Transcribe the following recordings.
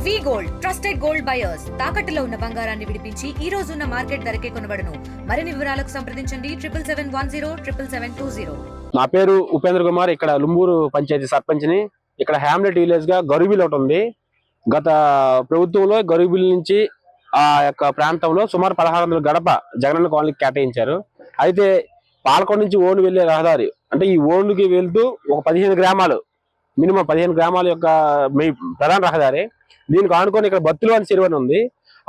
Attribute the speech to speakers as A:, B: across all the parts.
A: వి gold trusted gold buyers తాకట్టులో ఉన్న బంగారాన్ని విడిపించి ఈ రోజు ఉన్న మార్కెట్ ధరకే కొనబడును. మరిన్ని వివరాలకు సంప్రదించండి 7771077720.
B: నా పేరు ఉపేంద్ర కుమార్. ఇక్కడ లుంబూరు పంచాయతీ సర్పంచ్ని. ఇక్కడ హ్యామ్లెట్ విలేజ్ గా గరుబిల్ ఒకటి ఉంది. గత ప్రభుత్వంలో గరుబిల్ నుంచి ఆ యొక్క ప్రాంతంలో సుమారు 1600 గడప జగనన్న కాలనీకి కేటాయించారు. అయితే పాలకొండ నుంచి ఓన్ వెళ్లే రహదారి, అంటే ఈ ఓన్కి వెళ్తూ ఒక 15 గ్రామాలు, మినిమం 15 గ్రామాల యొక్క ప్రధాన రహదారి. దీనికి ఆనుకొని ఇక్కడ బత్తులు అని చెరువు అని ఉంది.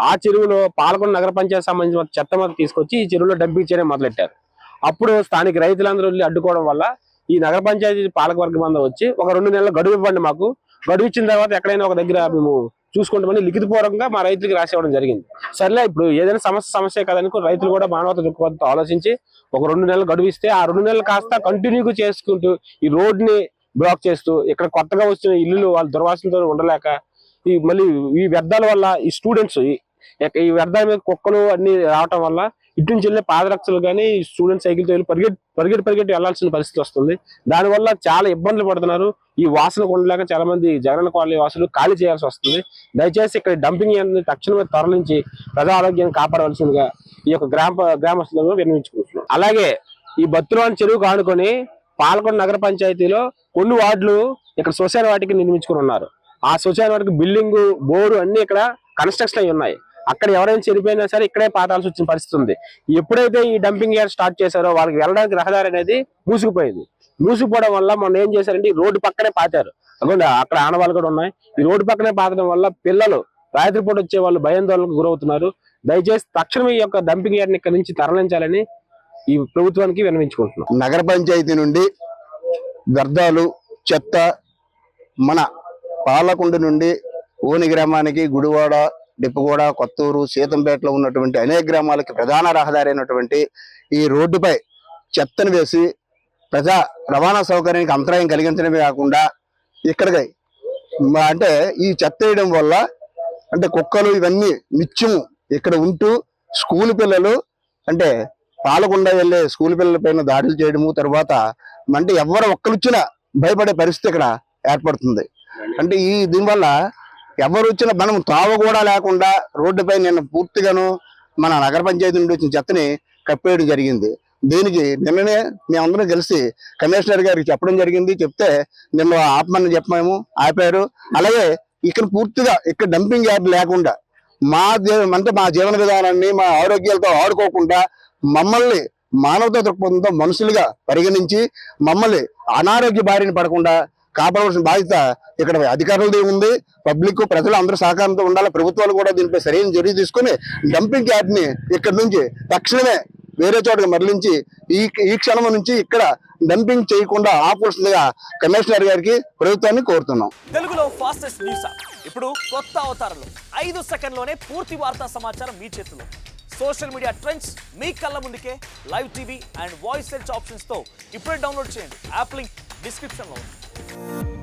B: ఆ చెరువులో పాలకొండ నగర పంచాయతీ సంబంధించిన చెత్త మొత్తం తీసుకొచ్చి ఈ చెరువులో డంపింగ్ చేయడం మొదలెట్టారు. అప్పుడు స్థానిక రైతులందరూ వెళ్ళి అడ్డుకోవడం వల్ల ఈ నగర పంచాయతీ పాలకవర్గం అంతా వచ్చి ఒక 2 నెలల గడువు ఇవ్వండి, మాకు గడువు ఇచ్చిన తర్వాత ఎక్కడైనా ఒక దగ్గర మేము చూసుకుంటామని లిఖితపూర్వకంగా మా రైతులకి రాసివ్వడం జరిగింది. సర్లే, ఇప్పుడు ఏదైనా సమస్య కదనుకో రైతులు కూడా మానవత దృక్పథంతో ఆలోచించి ఒక 2 నెలలు గడువు ఇస్తే ఆ 2 నెలలు కాస్త కంటిన్యూగా చేసుకుంటూ ఈ రోడ్ని బ్లాక్ చేస్తూ ఇక్కడ కొత్తగా వచ్చిన ఇల్లులు వాళ్ళ దుర్వాసనతో ఉండలేక మళ్ళీ ఈ వ్యర్థాల వల్ల ఈ స్టూడెంట్స్ ఈ వ్యర్థాల మీద కుక్కలు అన్ని రావటం వల్ల ఇటు నుంచి వెళ్ళే పాదరక్షలు కానీ స్టూడెంట్ సైకిల్తో వెళ్ళి పరిగెట్టి వెళ్లాల్సిన పరిస్థితి వస్తుంది. దానివల్ల చాలా ఇబ్బందులు పడుతున్నారు. ఈ వాసన ఉండలేక చాలా మంది జగనన్న కాలనీ వాసులు ఖాళీ చేయాల్సి వస్తుంది. దయచేసి ఇక్కడ డంపింగ్ యార్డ్ని తక్షణమే తరలించి ప్రజా ఆరోగ్యాన్ని కాపాడవలసిందిగా ఈ యొక్క గ్రామస్తులను విన్నవించుకుంటున్నాం. అలాగే ఈ బత్తులోని చెరువుకు ఆనుకొని పాలకొండ నగర పంచాయతీలో కొన్ని వార్డులు ఇక్కడ శ్మశాన వాటికి నిర్మించుకుని ఉన్నారు. ఆ శ్మశాన వాటికి బిల్డింగ్, బోరు అన్ని ఇక్కడ కన్స్ట్రక్షన్ అయి ఉన్నాయి. అక్కడ ఎవరైనా చనిపోయినా సరే ఇక్కడే పాతాల్సి వచ్చిన పరిస్థితి ఉంది. ఎప్పుడైతే ఈ డంపింగ్ యార్డ్ స్టార్ట్ చేశారో వాళ్ళకి వెళ్ళడానికి రహదారి అనేది మూసుకుపోయింది. మూసుకుపోవడం వల్ల మొన్న ఏం చేశారంటే ఈ రోడ్డు పక్కనే పాతారు. అక్కడ ఆనవాళ్ళు కూడా ఉన్నాయి. ఈ రోడ్డు పక్కనే పాతడం వల్ల పిల్లలు రాత్రిపూట వచ్చే వాళ్ళు భయాందోళనకు గురవుతున్నారు. దయచేసి తక్షణమే ఈ యొక్క డంపింగ్ యార్డ్ని ఇక్కడ నుంచి తరలించాలని ఈ ప్రభుత్వానికి విన్నవించుకుంటున్నాం.
C: నగర పంచాయతీ నుండి వ్యర్థాలు, చెత్త మన పాలకొండ నుండి ఓని గ్రామానికి, గుడివాడ, డిప్పగూడ, కొత్తూరు, సీతంపేటలో ఉన్నటువంటి అనేక గ్రామాలకి ప్రధాన రహదారి అయినటువంటి ఈ రోడ్డుపై చెత్తను వేసి ప్రజా రవాణా సౌకర్యానికి అంతరాయం కలిగించడమే కాకుండా ఇక్కడికి అంటే ఈ చెత్త వేయడం వల్ల అంటే కుక్కలు ఇవన్నీ నిత్యము ఇక్కడ ఉంటూ స్కూల్ పిల్లలు అంటే పాలకొండ వెళ్ళే స్కూల్ పిల్లల పైన దాడులు చేయడము, తర్వాత అంటే ఎవరు ఒక్కరిచ్చినా భయపడే పరిస్థితి ఇక్కడ ఏర్పడుతుంది. అంటే దీనివల్ల ఎవరు వచ్చినా మనం తావ కూడా లేకుండా రోడ్డుపై నిన్న పూర్తిగాను మన నగర పంచాయతీ నుండి వచ్చిన చెత్తని కప్పేయడం జరిగింది. దీనికి నిన్ననే మేమందరం కలిసి కమిషనర్ గారికి చెప్పడం జరిగింది. చెప్తే నిన్న ఆపమని చెప్పాము, ఆపారు. అలాగే ఇక్కడ పూర్తిగా ఇక్కడ డంపింగ్ యార్డ్ లేకుండా మా జీవన విధానాన్ని, మా ఆరోగ్యాలతో ఆడుకోకుండా మమ్మల్ని మానవతా దృక్పథంతో మనుషులుగా పరిగణించి మమ్మల్ని అనారోగ్య బారిన పడకుండా కాపాడవలసిన బాధ్యత ఇక్కడ అధికారులది ఉంది. పబ్లిక్, ప్రజలు అందరూ సహకారంతో ఉండాలి. ప్రభుత్వాలు కూడా దీనిపై సరైన చర్య తీసుకుని డంపింగ్ యార్డ్ని ఇక్కడ నుంచి తక్షణమే వేరే చోటకి మరలించి ఈ క్షణం నుంచి ఇక్కడ డంపింగ్ చేయకుండా ఆపవలసిందిగా కమిషనర్ గారికి, ప్రభుత్వాన్ని కోరుతున్నాం.
D: తెలుగులో ఫాస్టెస్ట్ న్యూస్ ఇప్పుడు కొత్త అవతారంలో 5 సెకండ్లోనే పూర్తి వార్తా సమాచారం మీ చేతిలో. సోషల్ మీడియా ట్రెండ్స్ మీ కళ్ళ ముందుకే live TV and voice search options తో ఇప్పుడే డౌన్లోడ్ చేయండి. యాప్ లింక్ డిస్క్రిప్షన్ లో ఉంది.